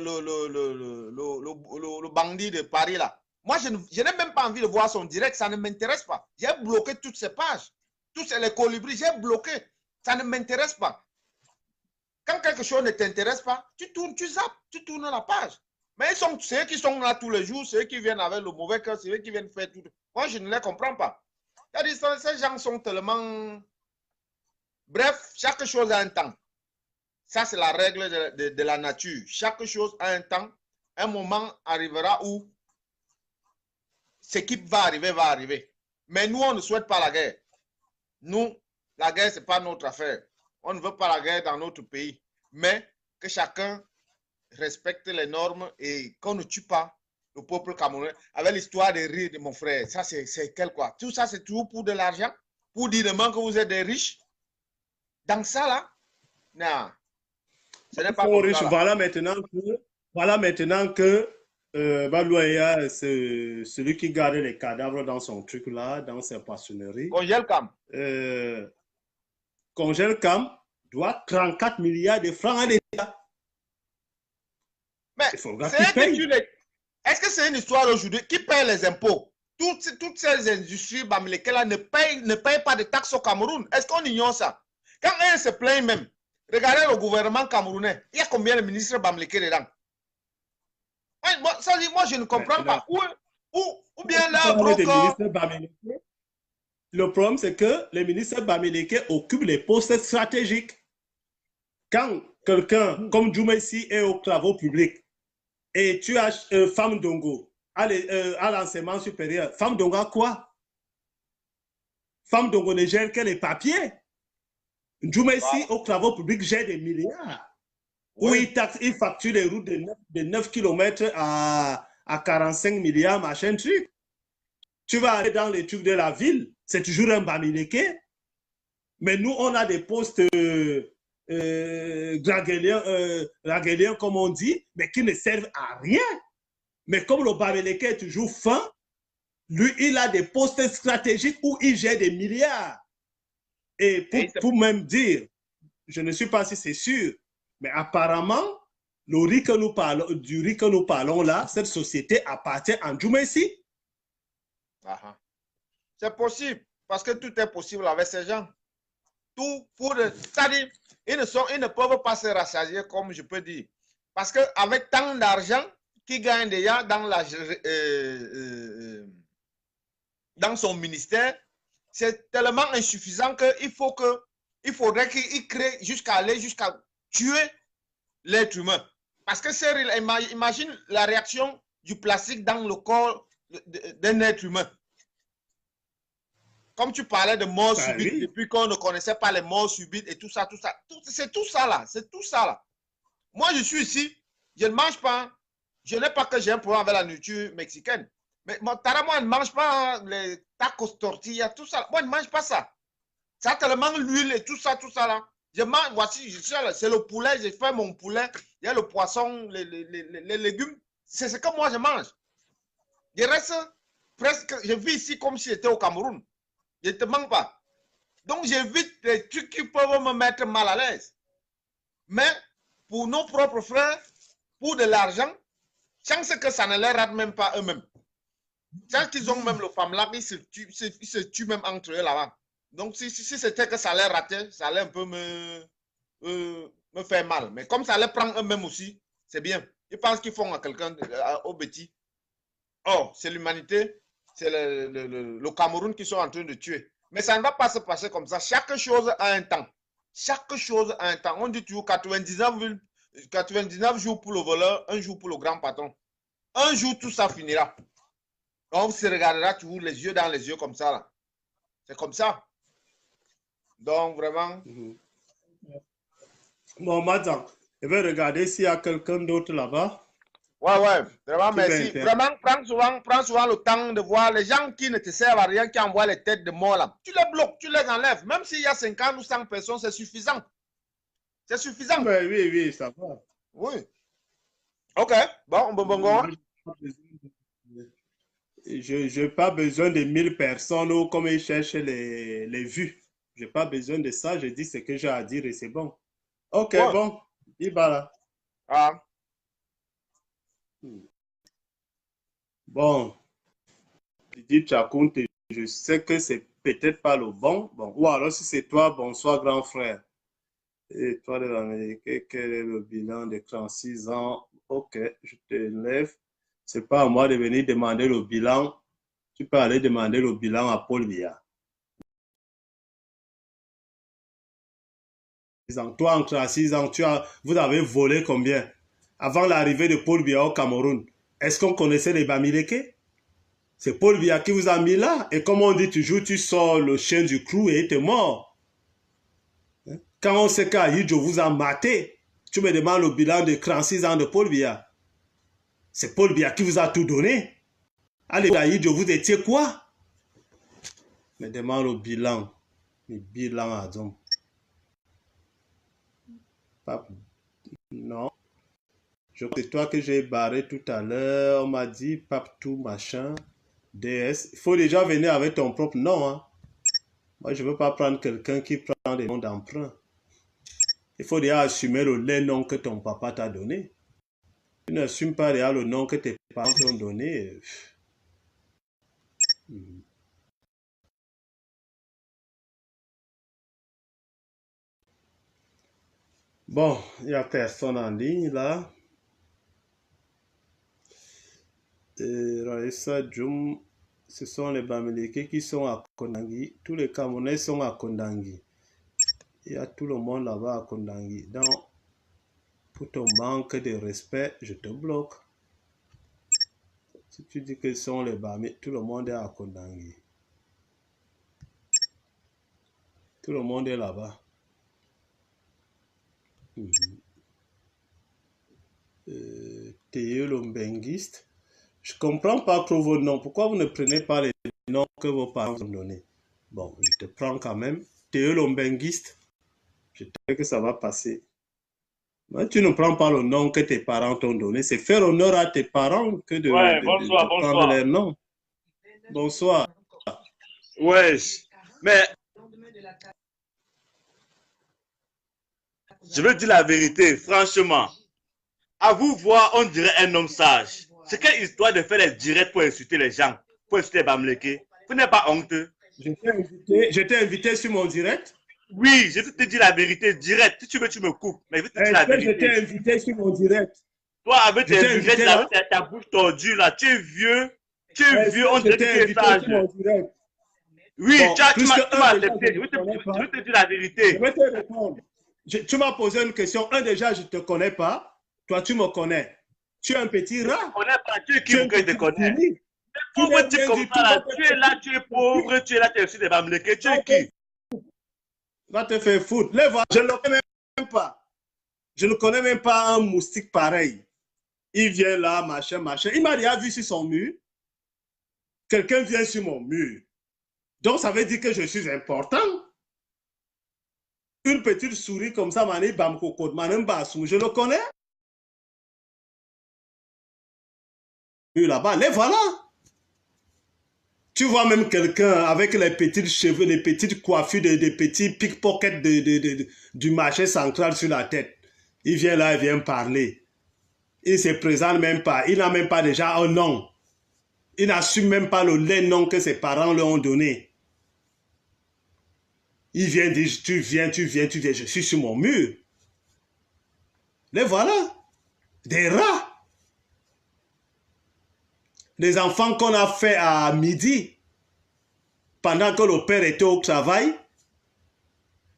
bandit de Paris là. Moi, je n'ai même pas envie de voir son direct, ça ne m'intéresse pas. J'ai bloqué toutes ces pages, tous les colibris, j'ai bloqué. Ça ne m'intéresse pas. Quand quelque chose ne t'intéresse pas, tu tournes, tu zappes, tu tournes la page. Mais c'est eux qui sont là tous les jours, c'est eux qui viennent avec le mauvais cœur, c'est eux qui viennent faire tout. Moi, je ne les comprends pas. Ces gens sont tellement... Bref, chaque chose a un temps. Ça, c'est la règle de la nature. Chaque chose a un temps, un moment arrivera où ce qui va arriver, va arriver. Mais nous, on ne souhaite pas la guerre. Nous, la guerre, ce n'est pas notre affaire. On ne veut pas la guerre dans notre pays. Mais que chacun respecte les normes et qu'on ne tue pas le peuple camerounais. Avec l'histoire des riz de mon frère, ça c'est quel quoi? Tout ça, c'est toujours pour de l'argent? Pour dire demain que vous êtes des riches? Dans ça, là? Non. Ce n'est pas comme riche. ça, là. Voilà maintenant que Balouaya, c'est celui qui garde les cadavres dans son truc là, dans ses poissonneries. Congèle Cam. Congèle Cam doit 34 milliards de francs à l'État. Mais est-ce que c'est une histoire aujourd'hui? Qui paye les impôts? Toutes ces industries bamileke-là ne payent pas de taxes au Cameroun. Est-ce qu'on ignore ça? Quand elles se plaignent même, regardez le gouvernement camerounais. Il y a combien de ministres bamileke dedans? Ça dit, moi, je ne comprends pas. Ou bien là, le problème, c'est que les ministres bamileke occupent les postes stratégiques. Quand quelqu'un comme Djoumessi est aux travaux publics et tu as Femme Dongo à l'enseignement supérieur, Femme Dongo a quoi? Femme Dongo ne gère que les papiers. Djoumessi aux travaux publics gère des milliards. Oui. Où il facture les routes de 9 km à 45 milliards, machin truc. Tu vas aller dans les trucs de la ville, c'est toujours un bamileke. Mais nous, on a des postes ragueliens, comme on dit, mais qui ne servent à rien. Mais comme le bamileke est toujours fin, lui, il a des postes stratégiques où il gère des milliards. Et pour même dire, je ne sais pas si c'est sûr, mais apparemment, du riz que nous parlons là, cette société appartient à Djoumessi. C'est possible, parce que tout est possible avec ces gens. Tout pour c'est-à-dire, ils ne peuvent pas se rassasier, comme je peux dire. Parce qu'avec tant d'argent qu'ils gagnent déjà dans son ministère, c'est tellement insuffisant qu'il faudrait qu'il crée jusqu'à tuer l'être humain. Parce que imagine la réaction du plastique dans le corps d'un être humain. Comme tu parlais de mort subite, oui. Depuis qu'on ne connaissait pas les morts subites et tout ça. C'est tout ça là. Moi, je suis ici, je ne mange pas. Je n'ai pas que j'ai un problème avec la nourriture mexicaine. Mais moi, je ne mange pas les tacos, tortillas, tout ça. Moi, je ne mange pas ça. Ça a tellement l'huile et tout ça là. Je mange, voici, c'est le poulet, j'ai fait mon poulet. Il y a le poisson, les légumes. C'est ce que moi, je mange. Je reste presque, je vis ici comme si j'étais au Cameroun. Je ne te manque pas. Donc, j'évite les trucs qui peuvent me mettre mal à l'aise. Mais, pour nos propres frères, pour de l'argent, chance que ça ne les rate même pas eux-mêmes. Chance qu'ils ont même le femme là, ils se tuent même entre eux là-bas. Donc, si c'était que ça les ratait, ça allait un peu me faire mal. Mais comme ça les prend eux-mêmes aussi, c'est bien. Ils pensent qu'ils font à quelqu'un au bêtis. Or, c'est l'humanité. C'est le Cameroun qui sont en train de tuer. Mais ça ne va pas se passer comme ça. Chaque chose a un temps. Chaque chose a un temps. On dit toujours 99 jours pour le voleur, un jour pour le grand patron. Un jour, tout ça finira. On se regardera toujours les yeux dans les yeux comme ça. Là. C'est comme ça. Donc, vraiment. Bon, maintenant, je vais regarder s'il y a quelqu'un d'autre là-bas. Ouais, vraiment, merci. Vraiment, prends souvent le temps de voir les gens qui ne te servent à rien, qui envoient les têtes de mort là. Tu les bloques, tu les enlèves. Même s'il y a 50 ou 100 personnes, c'est suffisant. C'est suffisant. Mais oui, ça va. Oui. Ok, bon. Je n'ai pas besoin de 1000 personnes ou comme ils cherchent les vues. Je n'ai pas besoin de ça. Je dis ce que j'ai à dire et c'est bon. Ok, ouais. Bon. Il va là. Ah. Bon, Didi Tchakounte, je sais que c'est peut-être pas le bon. Bon, ou alors si c'est toi, bonsoir grand frère. Et toi de l'Amérique, quel est le bilan de 36 ans? Ok, je te lève. C'est pas à moi de venir demander le bilan. Tu peux aller demander le bilan à Paul Biya. Toi, en 36 ans, vous avez volé combien? avant l'arrivée de Paul Biya au Cameroun, est-ce qu'on connaissait les Bamileke? C'est Paul Biya qui vous a mis là. Et comme on dit toujours, tu sors le chien du clou et il est mort. Quand on sait qu'Ahidjo vous a maté, tu me demandes le bilan de 36 ans de Paul Biya. C'est Paul Biya qui vous a tout donné. Allez, Ahidjo, vous étiez quoi? Me demande le bilan. Le bilan à Dom. Non. C'est toi que j'ai barré tout à l'heure. On m'a dit Pape tout machin. DS. Il faut déjà venir avec ton propre nom. Hein. Moi, je ne veux pas prendre quelqu'un qui prend des noms d'emprunt. Il faut déjà assumer les noms que ton papa t'a donné. Tu n'assumes pas déjà le nom que tes parents t'ont donné. Bon, il n'y a personne en ligne là. Raissa Djoum, ce sont les Bamileke qui sont à Kondangi. Tous les Camerounais sont à Kondangi. Il y a tout le monde là-bas à Kondangi. Donc, pour ton manque de respect, je te bloque. Si tu dis que ce sont les Bamileke, tout le monde est à Kondangi. Tout le monde est là-bas. Théo Lombenguiste. Je ne comprends pas trop vos noms. Pourquoi vous ne prenez pas les noms que vos parents vous ont donnés? Bon, je te prends quand même. Théo Lombenguiste. Je te dis que ça va passer. Mais tu ne prends pas le nom que tes parents t'ont donné. C'est faire honneur à tes parents que de, bonsoir, de prendre leur nom. Bonsoir. Ouais, mais je veux dire la vérité, franchement. À vous voir, on dirait un homme sage. C'est quelle histoire de faire des directs pour insulter les gens, pour insulter les Bamileke? Vous n'êtes pas honteux? Je t'ai invité sur mon direct? Oui, je te dis la vérité direct. Si tu veux, tu me coupes. Mais je te dis la vérité. Je t'ai invité sur mon direct. Toi, avec tes lunettes, avec ta bouche tordue, là, tu es vieux. Tu es vieux, on dirait que tu es sage. Oui, bon, tu m'as accepté. Je vais te dire la vérité. Je vais te répondre. Tu m'as posé une question. Déjà, je ne te connais pas. Toi, tu me connais. Tu es un petit rat. Je ne connais pas. Tu es qui que je te connais? Pauvre type comme ça, là. Tu es là, tu es pauvre. Tu es là, tu es aussi des Bamileke. Tu es qui? Va te faire foutre. Les voilà, je ne le connais même pas. Je ne connais même pas un moustique pareil. Il vient là, machin, machin. Il m'a déjà vu sur son mur. Quelqu'un vient sur mon mur. Donc, ça veut dire que je suis important. Une petite souris comme ça, je le connais. Là-bas, les voilà. Tu vois même quelqu'un avec les petits cheveux, les petites coiffures, des petits pickpockets du marché central sur la tête. Il vient là, il vient parler. Il ne se présente même pas. Il n'a même pas déjà un nom. Il n'assume même pas les noms que ses parents lui ont donné. Il vient dire, tu viens, je suis sur mon mur. Les voilà. Des rats. Les enfants qu'on a fait à midi, pendant que le père était au travail,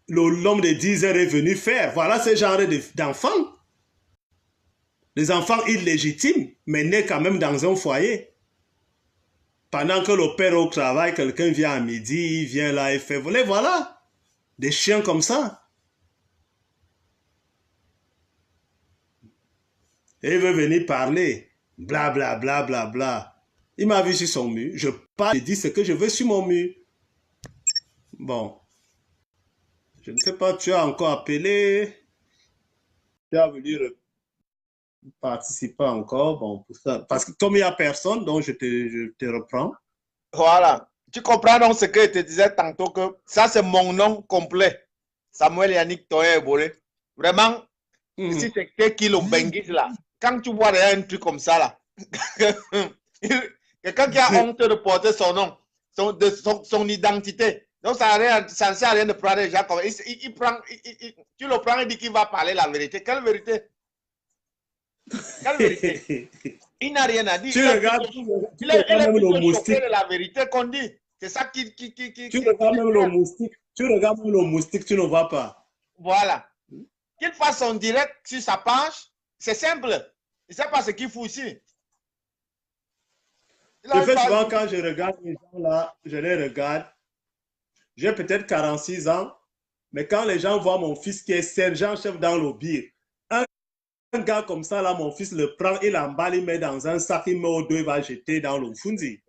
l'homme de 10 heures est venu faire. Voilà ce genre d'enfants. Les enfants illégitimes, mais nés quand même dans un foyer. Pendant que le père est au travail, quelqu'un vient à midi, il vient là et fait voler. Voilà. Des chiens comme ça. Et il veut venir parler. Bla, bla, bla, bla, bla. Il m'a vu sur son mur. Je parle, je dis ce que je veux sur mon mur. Bon. Je ne sais pas, tu as encore appelé. Tu as voulu participer encore. Bon, pour ça. Parce que comme il n'y a personne, donc je te reprends. Voilà. Tu comprends donc ce que je te disais tantôt, que ça c'est mon nom complet. Samuel Yannick Toye Bolé. Vraiment, si c'est qui Lombenguiste là, quand tu vois un truc comme ça là, quelqu'un qui a honte de porter son nom, son identité. Donc ça ne sert à rien de prendre les gens comme tu le prends et dit qu'il va parler la vérité. Quelle vérité? Quelle vérité? Il n'a rien à dire. Tu regardes même le moustique. De la vérité qu'on dit. C'est ça qui tu regardes même le moustique. Tu regardes même le moustique, tu ne vois pas. Voilà. Qu'il fasse son direct sur sa page, c'est simple. ne sait pas ce qu'il faut ici. Je fais souvent quand je regarde les gens là, je les regarde. J'ai peut-être 46 ans, mais quand les gens voient mon fils qui est sergent-chef dans l'Obir, un gars comme ça, là, mon fils le prend, il l'emballe, il met dans un sac, il met au dos, il va jeter dans le Funzi.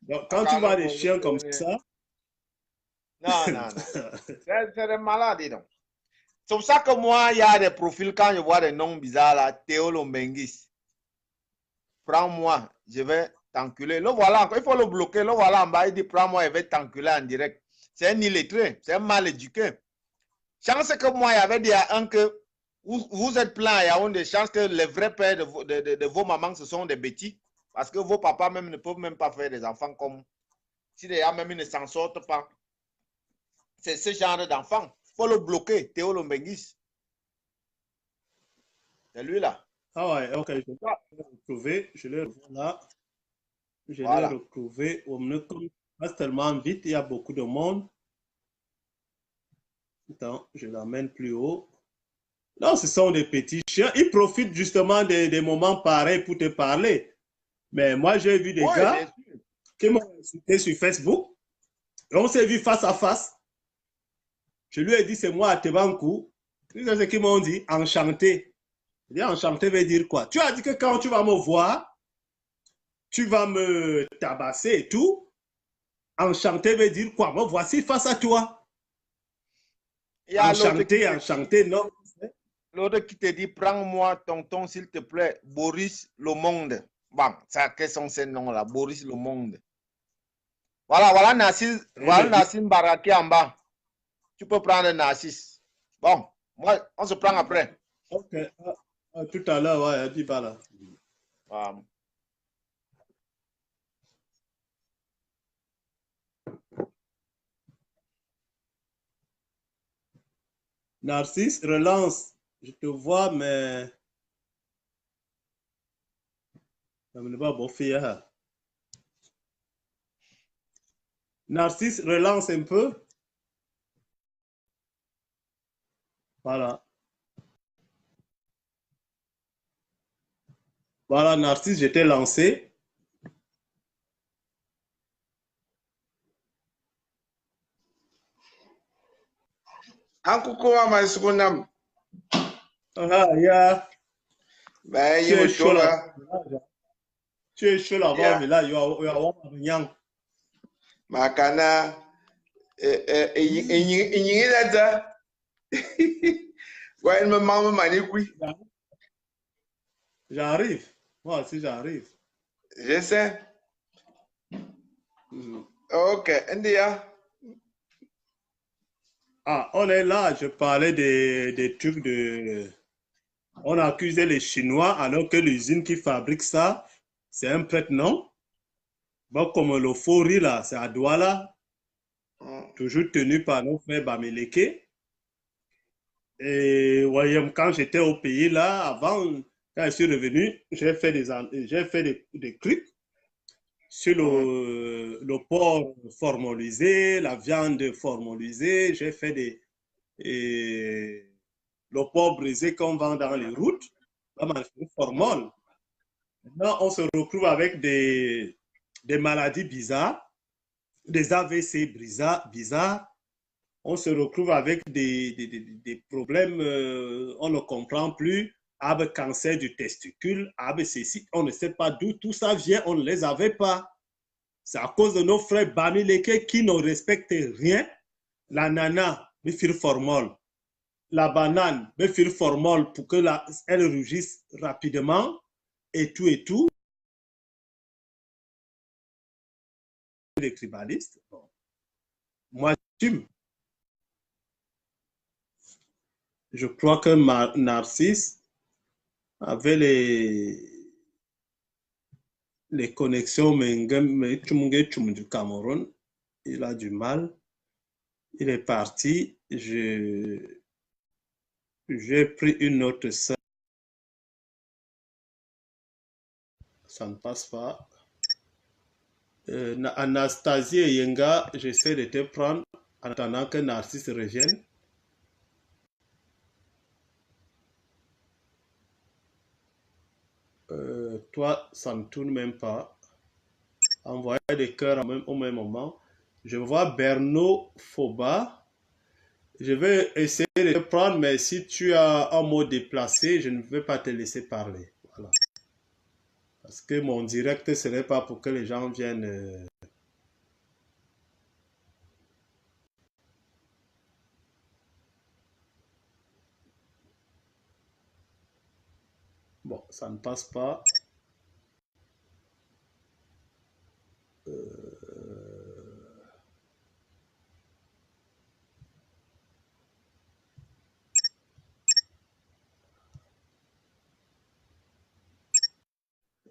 Donc, quand tu vois des chiens comme ça... Non, non, non. C'est des malades, donc. C'est pour ça que moi, il y a des profils, quand je vois des noms bizarres, là, Théo Lombengis. Prends-moi, je vais t'enculer. Le voilà, il faut le bloquer. Le voilà en bas, il dit prends-moi, je vais t'enculer en direct. C'est un illettré, c'est un mal éduqué. Chance que moi, il y avait dit à un que vous êtes plein à Yaoundé, chance que les vrais pères de vos mamans, ce sont des bêtis. Parce que vos papas même ne peuvent même pas faire des enfants comme... Si les gars même ils ne s'en sortent pas. C'est ce genre d'enfant. Il faut le bloquer, Théo Lombengis. C'est lui là. Ah ouais, ok, je l'ai retrouvé. Je l'ai retrouvé là. Je l'ai retrouvé. Comme passe tellement vite, il y a beaucoup de monde. Attends, je l'amène plus haut. Non, ce sont des petits chiens. Ils profitent justement des moments pareils pour te parler. Mais moi, j'ai vu des gars qui m'ont insulté sur Facebook. Et on s'est vu face à face. Je lui ai dit, c'est moi à Tebankou. C'est ce qu'ils m'ont dit, enchanté. Je dis, enchanté veut dire quoi? Tu as dit que quand tu vas me voir, tu vas me tabasser et tout. Enchanté veut dire quoi? Me voici face à toi. Enchanté, enchanté, non. L'autre qui te dit, prends-moi tonton, s'il te plaît, Boris Le Monde. Bon, ça, quels sont ces noms-là? Boris Le Monde. Voilà Nassim Baraki en bas. Tu peux prendre Nassis. Bon, moi, on se prend après. Ok, tout à l'heure, ouais, dis pas là. Narcisse, relance. Je te vois, mais... Narcisse, relance un peu. Voilà. Voilà, Narcisse, je t'ai lancé. Ankuko ama sukunam. Ah, yeah. Ben, tu es chaud là. Tu es chaud là-bas, mais là, il y a rien. Makana, il là ça. Ouais, il me manque manikui. J'arrive. Moi aussi, j'arrive. Je sais. Ok, India. Ah, on est là. Je parlais des trucs de... On a accusé les Chinois alors que l'usine qui fabrique ça, c'est un prête-nom. Bon, comme le faux riz là, c'est à Douala, toujours tenu par nos frères Bamileke. Et voyez, quand j'étais au pays là, avant, quand je suis revenu, j'ai fait des trucs sur le porc formalisé, la viande formalisée. J'ai fait le porc brisé qu'on vend dans les routes, formol. Maintenant, on se retrouve avec des maladies bizarres, des AVC bizarres. On se retrouve avec des problèmes, on ne comprend plus. Avec cancer du testicule, avec ceci, on ne sait pas d'où tout ça vient, on ne les avait pas. C'est à cause de nos frères Bamileke qui ne respectent rien. La nana, Bifir formol. La banane, Bifir formol pour que elle rougisse rapidement et tout et tout. Les tribalistes. Bon. Moi, je crois que Narcisse avait les connexions du Cameroun. Il a du mal. Il est parti. J'ai pris une autre salle. Ça ne passe pas. Anastasie et Yenga, j'essaie de te prendre en attendant que Narcisse revienne. Toi, ça ne tourne même pas. Envoyer des cœurs au même moment. Je vois Berno Foba. Je vais essayer de te prendre, mais si tu as un mot déplacé, je ne vais pas te laisser parler. Voilà. Parce que mon direct ne serait pas pour que les gens viennent... Bon, ça ne passe pas.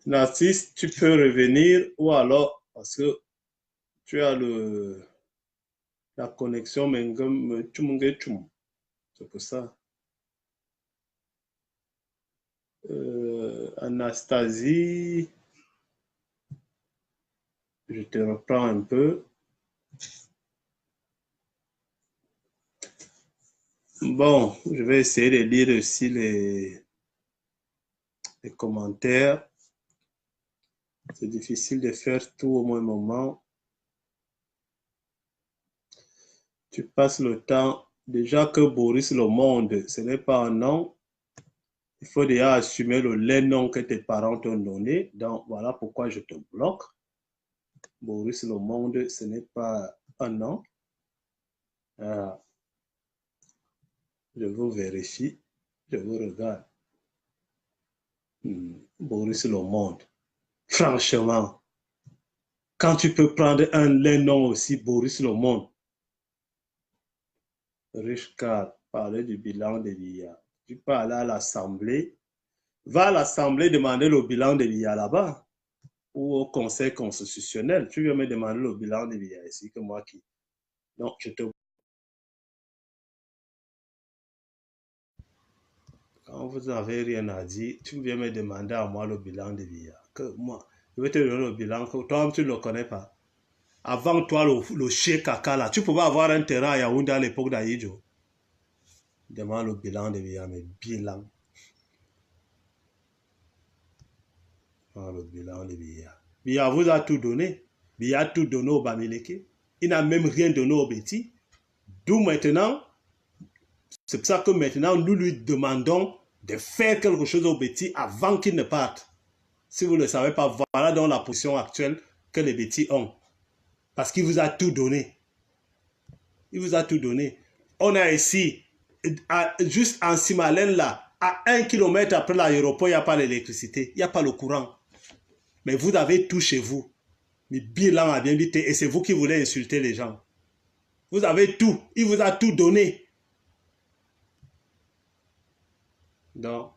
Narcisse, tu peux revenir ou alors, parce que tu as la connexion c'est pour ça. Anastasie, je te reprends un peu. Bon, je vais essayer de lire aussi les commentaires. C'est difficile de faire tout au même moment. Tu passes le temps. Déjà que Boris Le Monde, ce n'est pas un nom. Il faut déjà assumer les noms que tes parents t'ont donnés. Donc, voilà pourquoi je te bloque. Boris Le Monde, ce n'est pas un nom. Je vous vérifie. Je vous regarde. Boris Le Monde. Franchement, quand tu peux prendre les noms aussi, Boris Le Monde. Richard, parler du bilan de l'IA. Tu peux aller à l'Assemblée. Va à l'Assemblée demander le bilan de l'IA là-bas. Ou au Conseil constitutionnel. Tu veux me demander le bilan de l'IA ici que moi qui. Non, je te. Quand vous n'avez rien à dire, tu viens me demander à moi le bilan de l'IA. Que moi, je vais te donner le bilan que toi, tu ne le connais pas. Avant toi, le Cheikh Kaka là, tu pouvais avoir un terrain à Yaoundé à l'époque d'Aïdjo. Demande le bilan de l'IA, mais bilan. Le bilan de Biya. Biya vous a tout donné. Biya a tout donné au Bamileke. Il n'a même rien donné au Betty. D'où maintenant, c'est pour ça que maintenant, nous lui demandons de faire quelque chose au Betty avant qu'il ne parte. Si vous ne le savez pas, voilà donc la position actuelle que les Betty ont. Parce qu'il vous a tout donné. Il vous a tout donné. On a ici, juste en Simalène là, à 1 km après l'aéroport, il n'y a pas l'électricité, il n'y a pas le courant. Mais vous avez tout chez vous. Mais bilan a bien dit, et c'est vous qui voulez insulter les gens. Vous avez tout. Il vous a tout donné. Donc,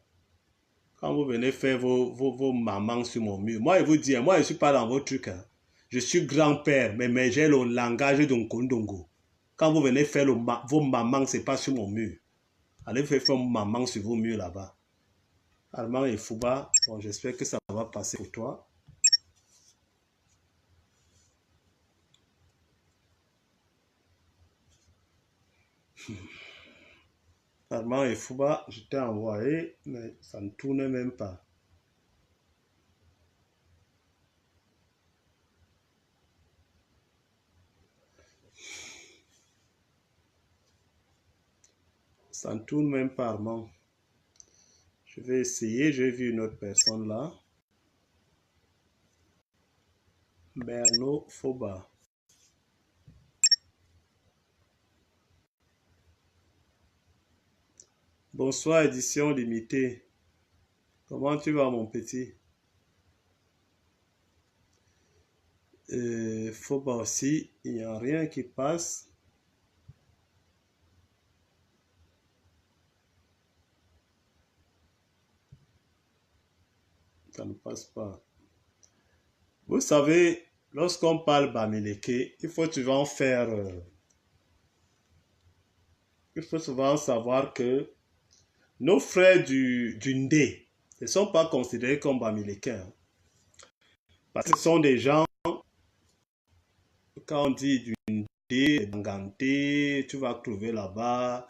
quand vous venez faire vos mamans sur mon mur, moi, je vous dis, moi, je ne suis pas dans vos trucs. Hein. Je suis grand-père, mais j'ai le langage d'Onkondongo. Quand vous venez faire vos mamans, ce n'est pas sur mon mur. Allez faire vos mamans sur vos murs là-bas. Armand et Fouba, bon, j'espère que ça va passer pour toi. Armand et Fouba, je t'ai envoyé, mais ça ne tourne même pas. Ça ne tourne même pas, Armand. Je vais essayer, j'ai vu une autre personne là. Berno Foba. Bonsoir, édition limitée. Comment tu vas, mon petit? Foba aussi, il n'y a rien qui passe. Ça ne passe pas. Vous savez, lorsqu'on parle Bamileke, il faut souvent faire... il faut souvent savoir que nos frères du Ndé ne sont pas considérés comme Bamilekins. Parce que ce sont des gens, quand on dit du Ndé, Banganté, tu vas trouver là-bas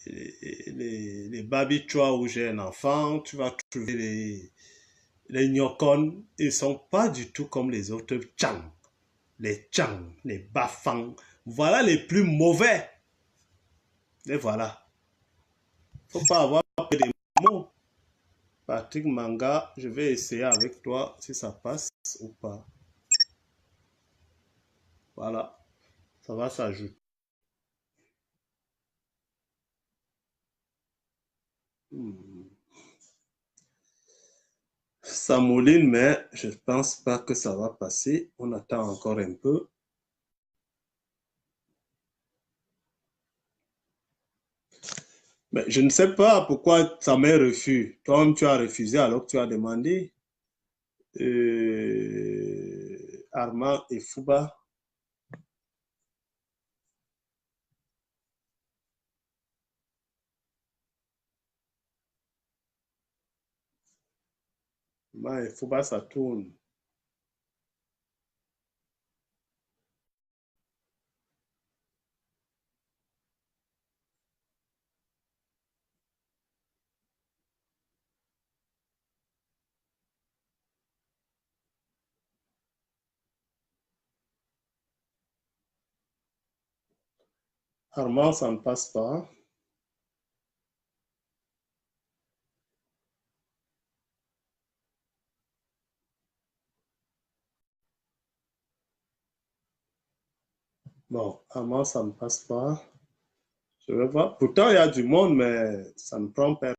les Babichois où j'ai un enfant, tu vas trouver les Nyokon, ils ne sont pas du tout comme les autres Tchang. Les Tchang, les Bafang, voilà les plus mauvais. Et voilà. Il ne faut pas avoir peur des mots. Patrick Manga, je vais essayer avec toi si ça passe ou pas. Voilà. Ça va s'ajouter. Ça mouline, mais je ne pense pas que ça va passer. On attend encore un peu. Mais je ne sais pas pourquoi ça m'est refus. Toi, tu as refusé alors que tu as demandé. Armand et Fouba. Armand et Fouba, ça tourne. Armand, ça ne passe pas. Bon, Armand, ça ne passe pas. Je vais voir. Pourtant, il y a du monde, mais ça ne prend pas.